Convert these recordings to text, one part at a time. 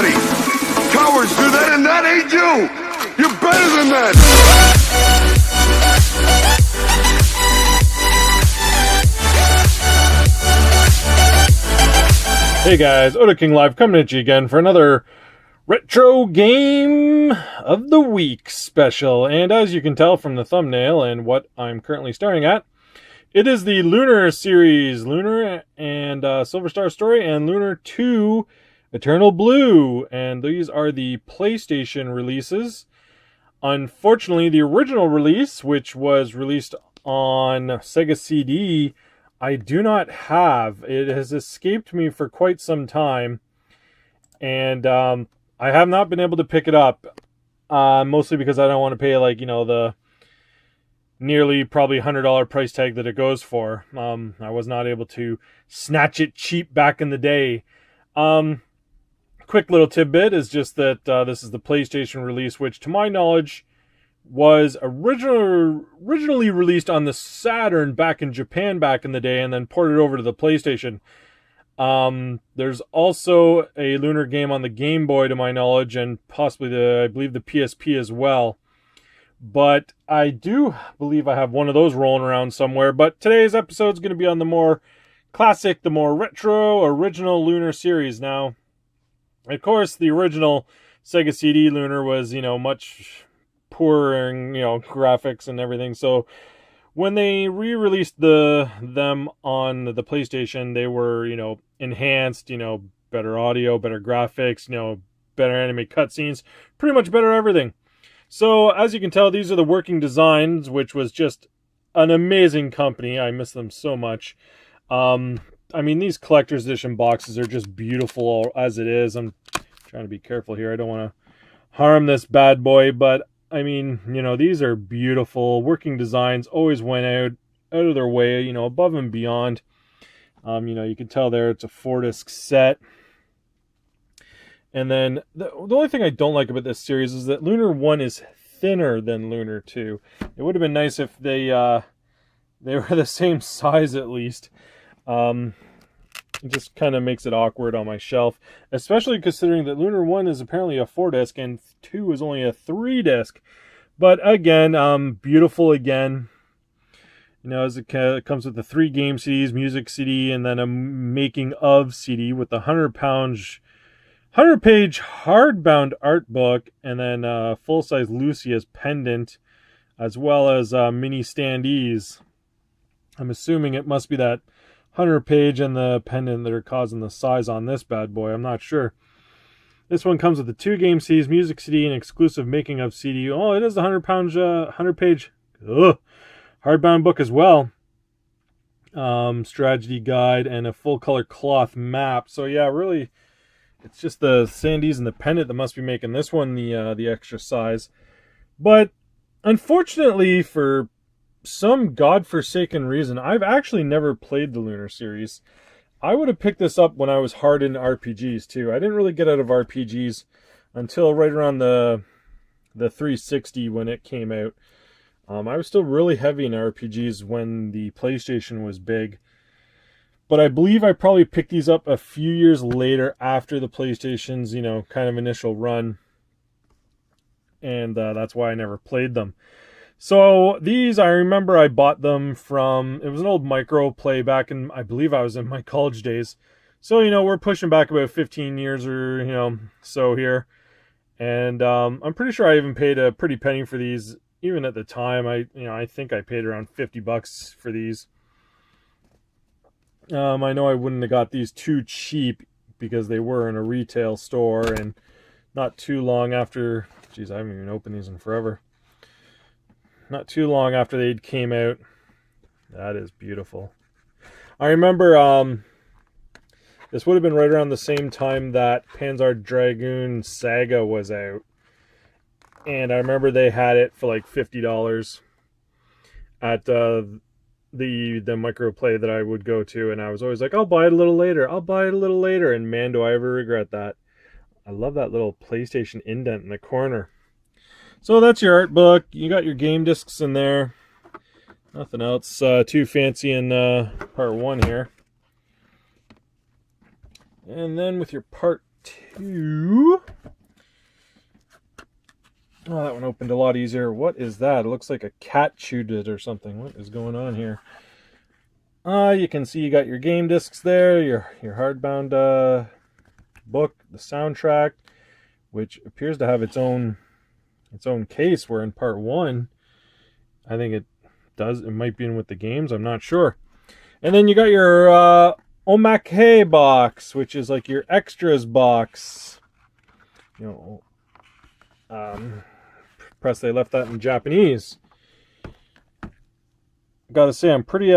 everybody. Cowards do that, and that ain't you. You're better than that. Hey guys, Oda King Live coming at you again for another Retro Game of the Week special. And as you can tell from the thumbnail and what I'm currently staring at, it is the Lunar series, Lunar and Silver Star Story, and Lunar 2 Eternal Blue. And these are the PlayStation releases. Unfortunately, the original release, which was released on Sega CD, I do not have. It has escaped me for quite some time, and I have not been able to pick it up, mostly because I don't want to pay, like, you know, the nearly probably $100 price tag that it goes for. I was not able to snatch it cheap back in the day. Quick little tidbit is just that this is the PlayStation release, which to my knowledge was originally released on the Saturn back in Japan back in the day, and then ported over to the PlayStation. There's also a Lunar game on the Game Boy to my knowledge, and possibly I believe the PSP as well. But I do believe I have one of those rolling around somewhere. But today's episode is going to be on the more classic, the more retro, original Lunar series. Now, of course, the original Sega CD Lunar was, much poorer in, graphics and everything. So when they re-released them on the PlayStation, they were, enhanced, better audio, better graphics, better anime cutscenes, pretty much better everything. So as you can tell, these are the working designs, which was just an amazing company. I miss them so much. These collector's edition boxes are just beautiful as it is. I'm trying to be careful here. I don't want to harm this bad boy, but these are beautiful. Working designs always went out of their way, above and beyond. You can tell there it's a 4-disc set. And then the only thing I don't like about this series is that Lunar 1 is thinner than Lunar 2. It would have been nice if they were the same size at least. It just kind of makes it awkward on my shelf, especially considering that Lunar 1 is apparently a 4-disc and 2 is only a 3-disc. But again, beautiful again. As it comes with the 3 game CDs, music CD, and then a making of CD with the 100-page hardbound art book, and then full-size Lucia's pendant, as well as mini standees. I'm assuming it must be that 100-page and the pendant that are causing the size on this bad boy. I'm not sure. This one comes with the 2 game CDs, music CD, and exclusive making of CD. Oh, it is the 100-page hardbound book as well. Strategy guide and a full color cloth map. So yeah, really, it's just the sandies and the pendant that must be making this one the extra size. But unfortunately, for some godforsaken reason, I've actually never played the Lunar series. I would have picked this up when I was hard into RPGs too. I didn't really get out of RPGs until right around the 360 when it came out. I was still really heavy in RPGs when the PlayStation was big. But I believe I probably picked these up a few years later after the PlayStation's, kind of initial run. And that's why I never played them. So these, I remember I bought them from, it was an old micro play back in, I believe I was in my college days. So, we're pushing back about 15 years or, so here. And I'm pretty sure I even paid a pretty penny for these. Even at the time, I think I paid around $50 for these. I know I wouldn't have got these too cheap because they were in a retail store, and not too long after, geez, I haven't even opened these in forever. Not too long after they came out. That is beautiful. I remember this would have been right around the same time that Panzer Dragoon Saga was out. And I remember they had it for like $50 at the microplay that I would go to, and I was always like, I'll buy it a little later. I'll buy it a little later. And man, do I ever regret that. I love that little PlayStation indent in the corner. So that's your art book. You got your game discs in there. Nothing else too fancy in part 1 here. And then with your part 2. Oh, that one opened a lot easier. What is that? It looks like a cat chewed it or something. What is going on here? You can see you got your game discs there, your hardbound book, the soundtrack, which appears to have its own case, where in part 1, I think it might be in with the games, I'm not sure. And then you got your omake box, which is like your extras box. Press they left that in Japanese. Gotta say, I'm pretty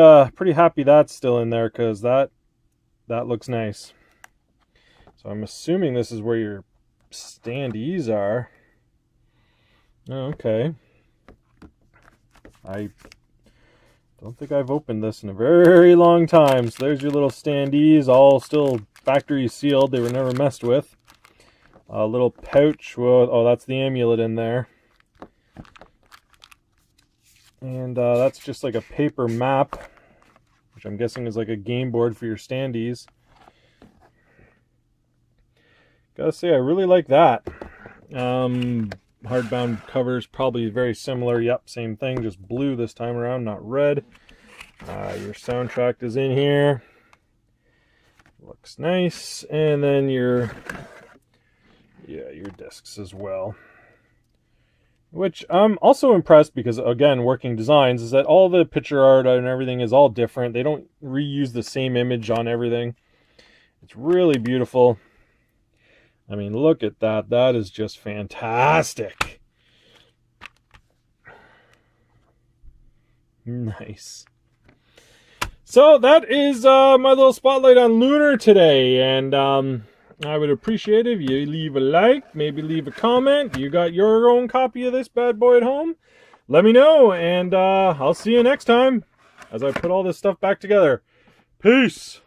happy that's still in there, because that looks nice. So I'm assuming this is where your standees are. Okay. I don't think I've opened this in a very long time. So there's your little standees, all still factory sealed. They were never messed with. A little pouch. Oh, that's the amulet in there. And that's just like a paper map, which I'm guessing is like a game board for your standees. Gotta say, I really like that. Hardbound covers probably very similar. Yep, same thing, just blue this time around, not red. Your soundtrack is in here. Looks nice. And then your discs as well. Which I'm also impressed, because, again, working designs, is that all the picture art and everything is all different. They don't reuse the same image on everything. It's really beautiful. I mean, look at that. That is just fantastic. Nice. So that is my little spotlight on Lunar today. And I would appreciate it if you leave a like, maybe leave a comment. You got your own copy of this bad boy at home? Let me know, and I'll see you next time as I put all this stuff back together. Peace!